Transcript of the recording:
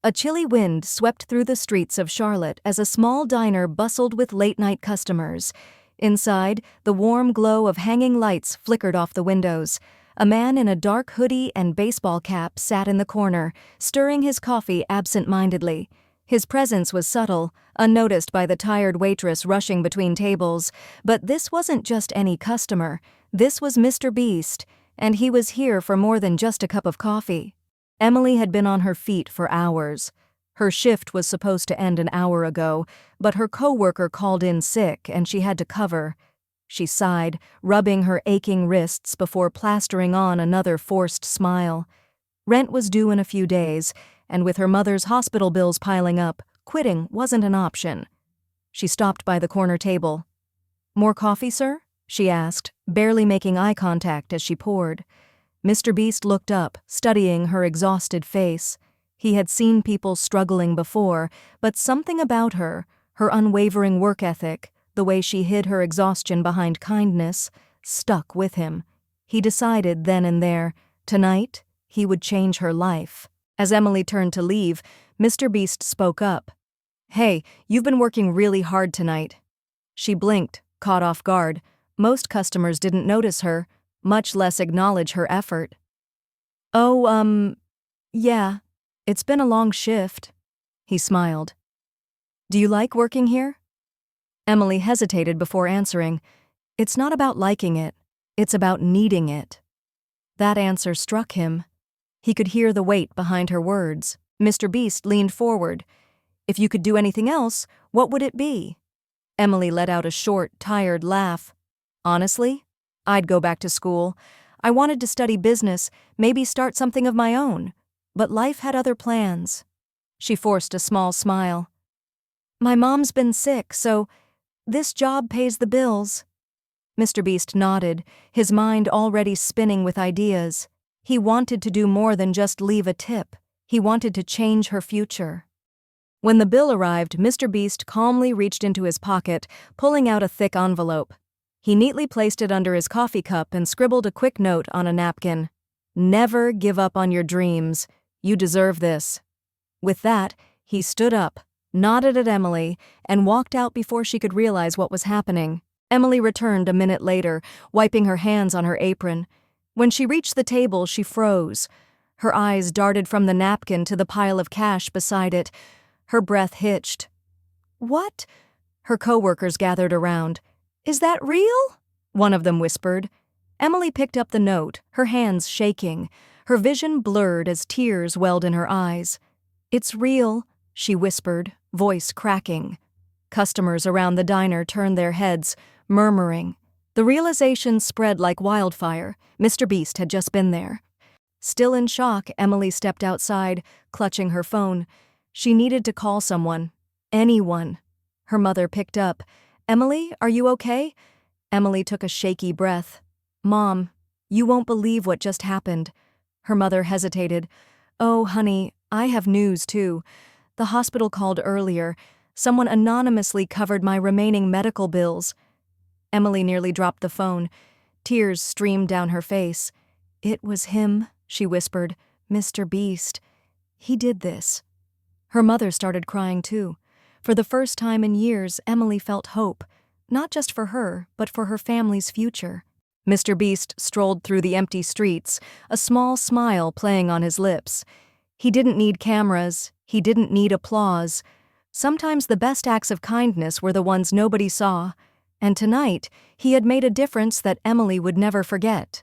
A chilly wind swept through the streets of Charlotte as a small diner bustled with late-night customers. Inside, the warm glow of hanging lights flickered off the windows. A man in a dark hoodie and baseball cap sat in the corner, stirring his coffee absent-mindedly. His presence was subtle, unnoticed by the tired waitress rushing between tables. But this wasn't just any customer. This was MrBeast, and he was here for more than just a cup of coffee. Emily had been on her feet for hours. Her shift was supposed to end an hour ago, but her coworker called in sick and she had to cover. She sighed, rubbing her aching wrists before plastering on another forced smile. Rent was due in a few days, and with her mother's hospital bills piling up, quitting wasn't an option. She stopped by the corner table. "More coffee, sir?" she asked, barely making eye contact as she poured. MrBeast looked up, studying her exhausted face. He had seen people struggling before, but something about her unwavering work ethic, the way she hid her exhaustion behind kindness, stuck with him. He decided then and there, tonight, he would change her life. As Emily turned to leave, MrBeast spoke up. "Hey, you've been working really hard tonight." She blinked, caught off guard. Most customers didn't notice her, much less acknowledge her effort. "Oh, yeah, it's been a long shift." He smiled. "Do you like working here?" Emily hesitated before answering. "It's not about liking it, it's about needing it." That answer struck him. He could hear the weight behind her words. MrBeast leaned forward. "If you could do anything else, what would it be?" Emily let out a short, tired laugh. "Honestly, I'd go back to school. I wanted to study business, maybe start something of my own. But life had other plans." She forced a small smile. "My mom's been sick, so this job pays the bills." MrBeast nodded, his mind already spinning with ideas. He wanted to do more than just leave a tip. He wanted to change her future. When the bill arrived, MrBeast calmly reached into his pocket, pulling out a thick envelope. He neatly placed it under his coffee cup and scribbled a quick note on a napkin. "Never give up on your dreams. You deserve this." With that, he stood up, nodded at Emily, and walked out before she could realize what was happening. Emily returned a minute later, wiping her hands on her apron. When she reached the table, she froze. Her eyes darted from the napkin to the pile of cash beside it. Her breath hitched. "What?" Her coworkers gathered around. "Is that real?" one of them whispered. Emily picked up the note, her hands shaking. Her vision blurred as tears welled in her eyes. "It's real," she whispered, voice cracking. Customers around the diner turned their heads, murmuring. The realization spread like wildfire. MrBeast had just been there. Still in shock, Emily stepped outside, clutching her phone. She needed to call someone. Anyone. Her mother picked up. "Emily, are you okay?" Emily took a shaky breath. "Mom, you won't believe what just happened." Her mother hesitated. "Oh, honey, I have news too. The hospital called earlier. Someone anonymously covered my remaining medical bills." Emily nearly dropped the phone. Tears streamed down her face. "It was him," she whispered. "MrBeast. He did this." Her mother started crying too. For the first time in years, Emily felt hope, not just for her, but for her family's future. MrBeast strolled through the empty streets, a small smile playing on his lips. He didn't need cameras, he didn't need applause. Sometimes the best acts of kindness were the ones nobody saw, and tonight he had made a difference that Emily would never forget.